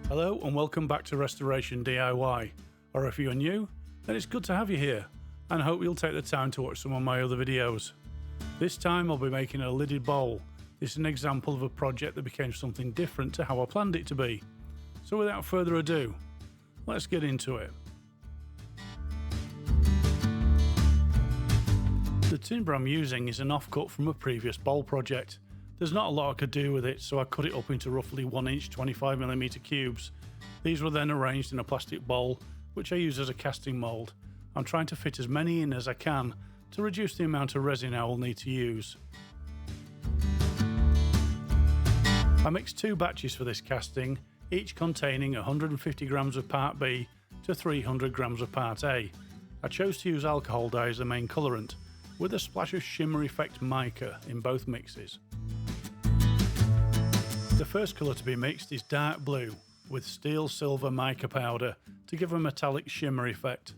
Hello and welcome back to Restoration DIY, or if you're new, then it's good to have you here, and I hope you'll take the time to watch some of my other videos. This time I'll be making a lidded bowl. This is an example of a project that became something different to how I planned it to be. So without further ado, let's get into it. The timber I'm using is an offcut from a previous bowl project. There's not a lot I could do with it, so I cut it up into roughly 1 inch 25mm cubes. These were then arranged in a plastic bowl, which I use as a casting mould. I'm trying to fit as many in as I can to reduce the amount of resin I will need to use. I mixed 2 batches for this casting, each containing 150 grams of Part B to 300 grams of Part A. I chose to use alcohol dye as the main colourant, with a splash of shimmer effect mica in both mixes. The first colour to be mixed is dark blue with steel silver mica powder to give a metallic shimmer effect.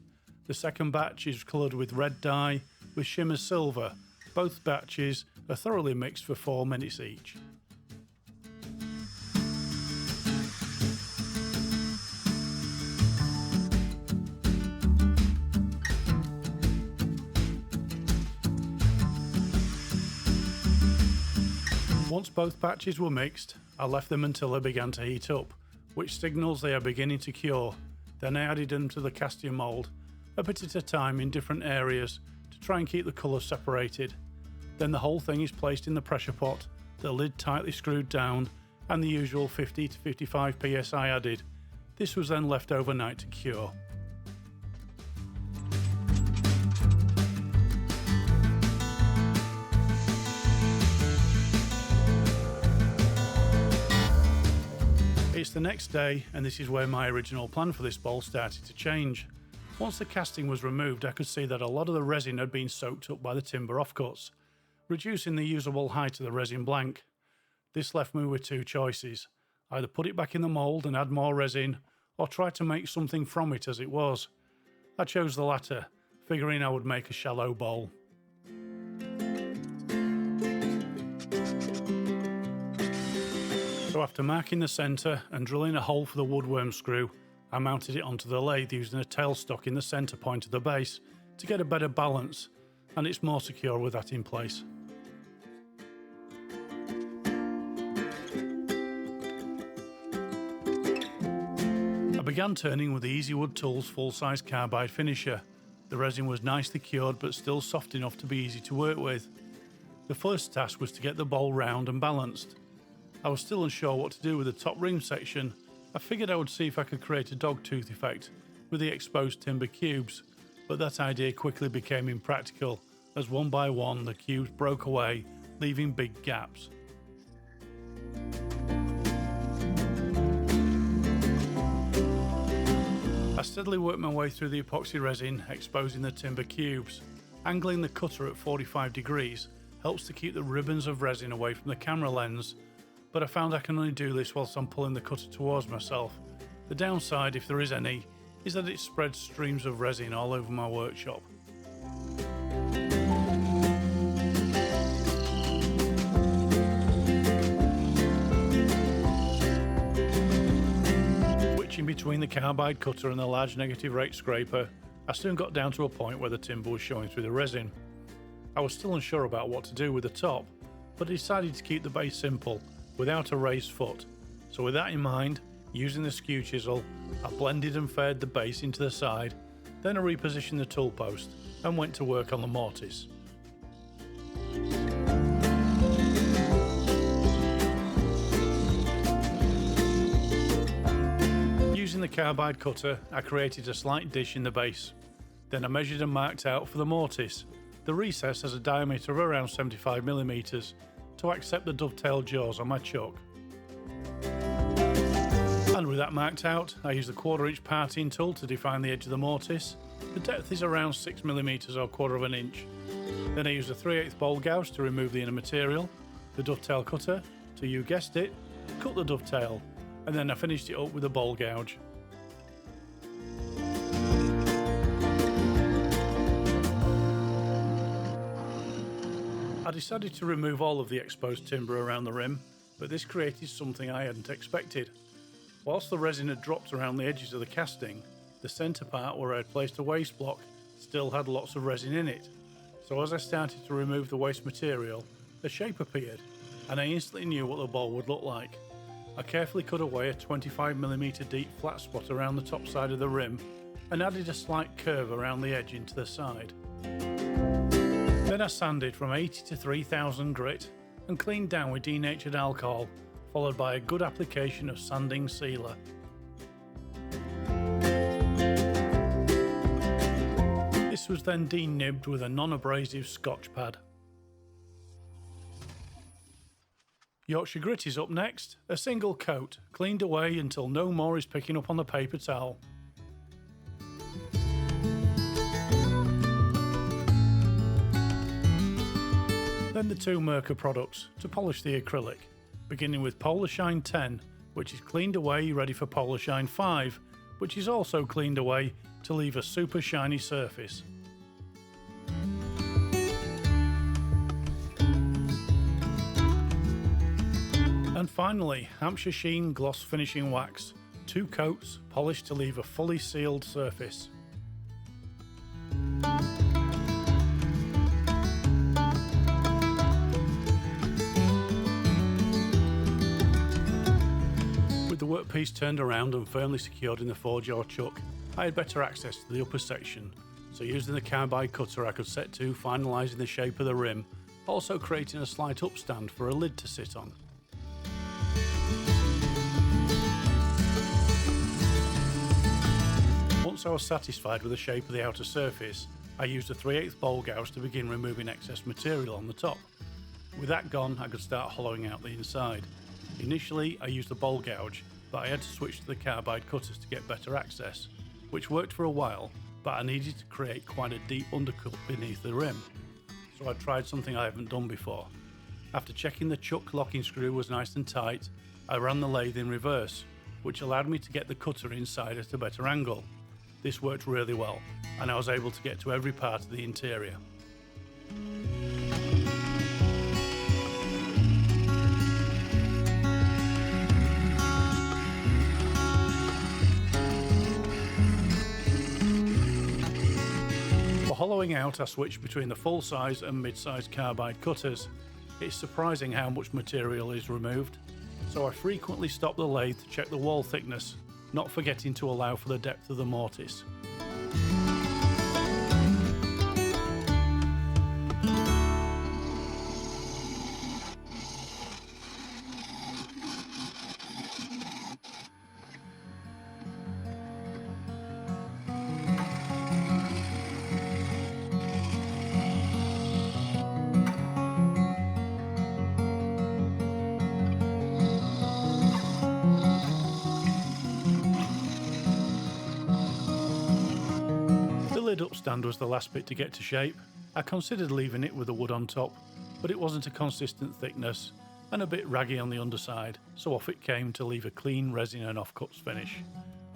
The second batch is coloured with red dye with shimmer silver. Both batches are thoroughly mixed for 4 minutes each. Once both batches were mixed, I left them until they began to heat up, which signals they are beginning to cure. Then I added them to the casting mould, a bit at a time in different areas to try and keep the colours separated. Then the whole thing is placed in the pressure pot, the lid tightly screwed down, and the usual 50 to 55 psi added. This was then left overnight to cure. It's the next day, and this is where my original plan for this bowl started to change. Once the casting was removed, I could see that a lot of the resin had been soaked up by the timber offcuts, reducing the usable height of the resin blank. This left me with 2 choices: either put it back in the mould and add more resin, or try to make something from it as it was. I chose the latter, figuring I would make a shallow bowl. So after marking the centre and drilling a hole for the woodworm screw, I mounted it onto the lathe using a tailstock in the centre point of the base to get a better balance, and it's more secure with that in place. I began turning with the Easy Wood Tools full-size carbide finisher. The resin was nicely cured but still soft enough to be easy to work with. The first task was to get the bowl round and balanced. I was still unsure what to do with the top rim section. I figured I would see if I could create a dog tooth effect with the exposed timber cubes, but that idea quickly became impractical as one by one the cubes broke away, leaving big gaps. I steadily worked my way through the epoxy resin, exposing the timber cubes. Angling the cutter at 45 degrees helps to keep the ribbons of resin away from the camera lens, but I found I can only do this whilst I'm pulling the cutter towards myself. The downside, if there is any, is that it spreads streams of resin all over my workshop. Switching between the carbide cutter and the large negative rate scraper, I soon got down to a point where the timber was showing through the resin. I was still unsure about what to do with the top, but I decided to keep the base simple, without a raised foot. So with that in mind, using the skew chisel, I blended and faired the base into the side, then I repositioned the tool post and went to work on the mortise. Using the carbide cutter, I created a slight dish in the base. Then I measured and marked out for the mortise. The recess has a diameter of around 75mm to accept the dovetail jaws on my chuck. And with that marked out, I used the 1/4 inch parting tool to define the edge of the mortise. The depth is around 6mm or 1/4 inch. Then I used a 3/8 bowl gouge to remove the inner material, the dovetail cutter to, you guessed it, cut the dovetail, and then I finished it up with a bowl gouge. I decided to remove all of the exposed timber around the rim, but this created something I hadn't expected. Whilst the resin had dropped around the edges of the casting, the centre part where I had placed a waste block still had lots of resin in it. So as I started to remove the waste material, a shape appeared, and I instantly knew what the bowl would look like. I carefully cut away a 25mm deep flat spot around the top side of the rim and added a slight curve around the edge into the side. Then I sanded from 80 to 3000 grit and cleaned down with denatured alcohol, followed by a good application of sanding sealer. This was then denibbed with a non-abrasive Scotch pad. Yorkshire grit is up next, a single coat, cleaned away until no more is picking up on the paper towel. Then the two Merkur products to polish the acrylic, beginning with Polar Shine 10, which is cleaned away ready for Polar Shine 5, which is also cleaned away to leave a super shiny surface. And finally, Hampshire Sheen Gloss Finishing Wax, 2 coats, polished to leave a fully sealed surface. With the workpiece turned around and firmly secured in the four-jaw chuck, I had better access to the upper section, so using the carbide cutter I could set to finalising the shape of the rim, also creating a slight upstand for a lid to sit on. Once I was satisfied with the shape of the outer surface, I used a 3/8 bowl gouge to begin removing excess material on the top. With that gone, I could start hollowing out the inside. Initially, I used a bowl gouge, but I had to switch to the carbide cutters to get better access, which worked for a while, but I needed to create quite a deep undercut beneath the rim. So I tried something I haven't done before. After checking the chuck locking screw was nice and tight, I ran the lathe in reverse, which allowed me to get the cutter inside at a better angle. This worked really well, and I was able to get to every part of the interior. For hollowing out, I switched between the full-size and mid-size carbide cutters. It's surprising how much material is removed, so I frequently stop the lathe to check the wall thickness, not forgetting to allow for the depth of the mortise. The lid upstand was the last bit to get to shape. I considered leaving it with the wood on top, but it wasn't a consistent thickness and a bit raggy on the underside, so off it came to leave a clean resin and offcuts finish.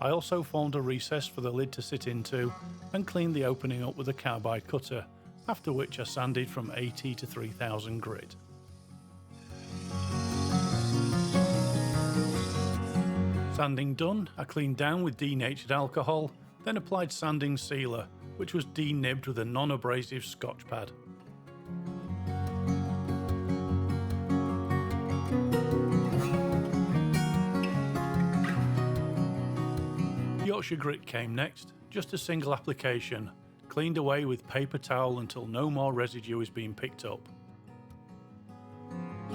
I also formed a recess for the lid to sit into and cleaned the opening up with a carbide cutter, after which I sanded from 80 to 3000 grit. Sanding done, I cleaned down with denatured alcohol, then applied sanding sealer, which was denibbed with a non-abrasive Scotch pad. Yorkshire grit came next, just a single application, cleaned away with paper towel until no more residue is being picked up.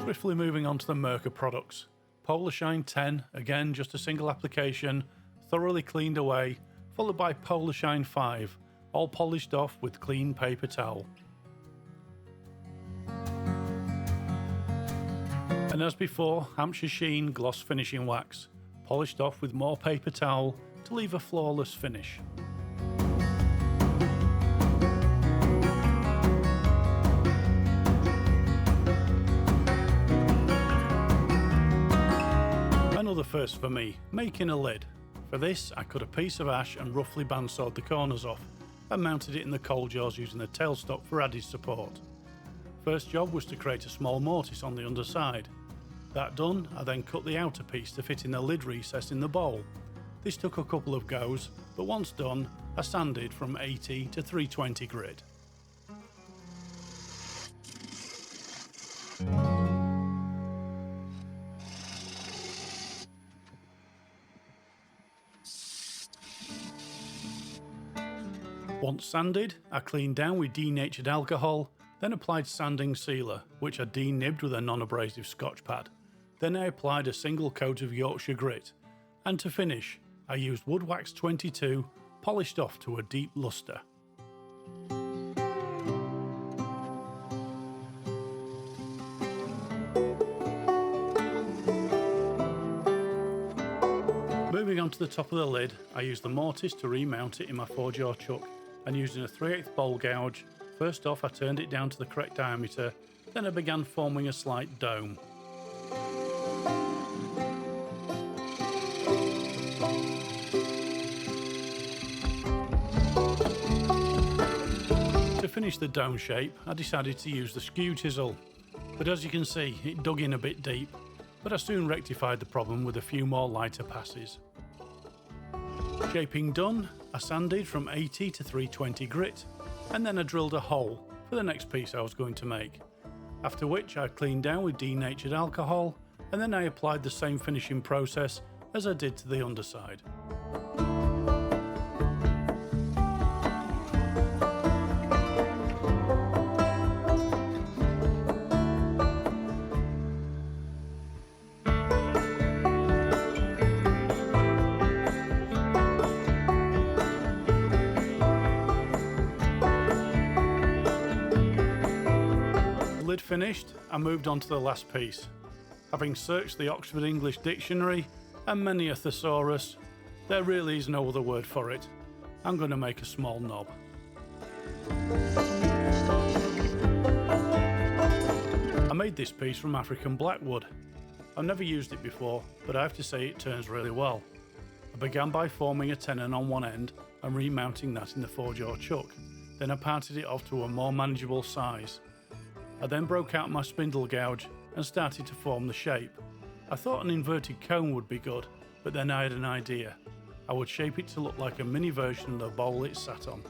Swiftly moving on to the Merkur products. Polar Shine 10, again just a single application, thoroughly cleaned away, followed by Polar Shine 5, all polished off with clean paper towel. And as before, Hampshire Sheen Gloss Finishing Wax, polished off with more paper towel to leave a flawless finish. Another first for me, making a lid. For this, I cut a piece of ash and roughly bandsawed the corners off and mounted it in the coal jaws using the tailstock for added support. First job was to create a small mortise on the underside. That done, I then cut the outer piece to fit in the lid recess in the bowl. This took a couple of goes, but once done, I sanded from 80 to 320 grit. Once sanded, I cleaned down with denatured alcohol, then applied sanding sealer, which I denibbed with a non-abrasive Scotch pad. Then I applied a single coat of Yorkshire grit, and to finish, I used Wood Wax 22, polished off to a deep lustre. Moving on to the top of the lid, I used the mortise to remount it in my 4-jaw chuck, and using a 3/8 bowl gouge, first off I turned it down to the correct diameter, then I began forming a slight dome. To finish the dome shape, I decided to use the skew chisel, but as you can see it dug in a bit deep, but I soon rectified the problem with a few more lighter passes. Shaping done, I sanded from 80 to 320 grit, and then I drilled a hole for the next piece I was going to make, after which I cleaned down with denatured alcohol, and then I applied the same finishing process as I did to the underside. Lid finished, I moved on to the last piece. Having searched the Oxford English Dictionary and many a thesaurus, there really is no other word for it. I'm going to make a small knob. I made this piece from African blackwood. I've never used it before, but I have to say it turns really well. I began by forming a tenon on one end and remounting that in the 4-jaw chuck. Then I parted it off to a more manageable size. I then broke out my spindle gouge and started to form the shape. I thought an inverted cone would be good, but then I had an idea. I would shape it to look like a mini version of the bowl it sat on.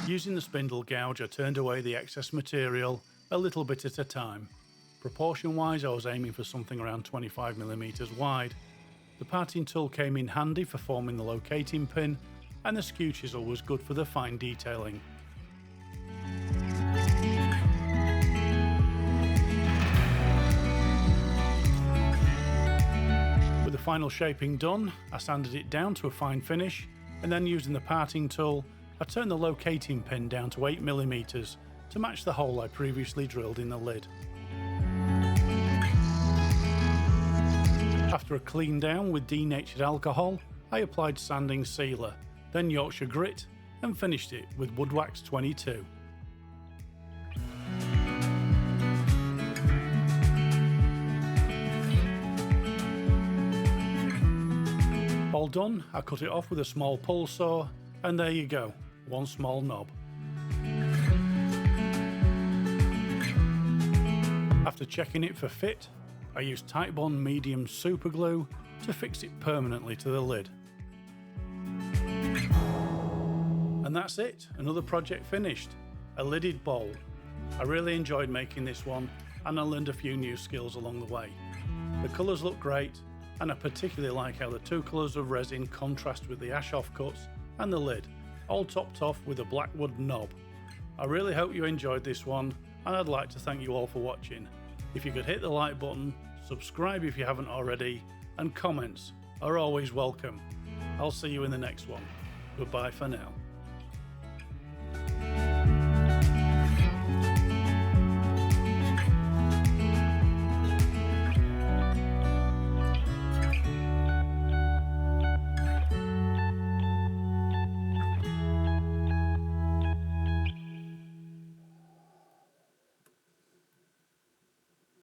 Using the spindle gouge, I turned away the excess material a little bit at a time. Proportion wise, I was aiming for something around 25mm wide. The parting tool came in handy for forming the locating pin, and the skew chisel was good for the fine detailing. With the final shaping done, I sanded it down to a fine finish, and then using the parting tool, I turned the locating pin down to 8mm to match the hole I previously drilled in the lid. After a clean down with denatured alcohol, I applied sanding sealer, then Yorkshire grit, and finished it with Wood Wax 22. All done, I cut it off with a small pull saw, and there you go, one small knob. After checking it for fit, I used Titebond medium super glue to fix it permanently to the lid. And that's it, another project finished, a lidded bowl. I really enjoyed making this one, and I learned a few new skills along the way. The colours look great, and I particularly like how the two colours of resin contrast with the ash offcuts and the lid, all topped off with a blackwood knob. I really hope you enjoyed this one, and I'd like to thank you all for watching. If you could hit the like button, subscribe if you haven't already, and comments are always welcome. I'll see you in the next one. Goodbye for now.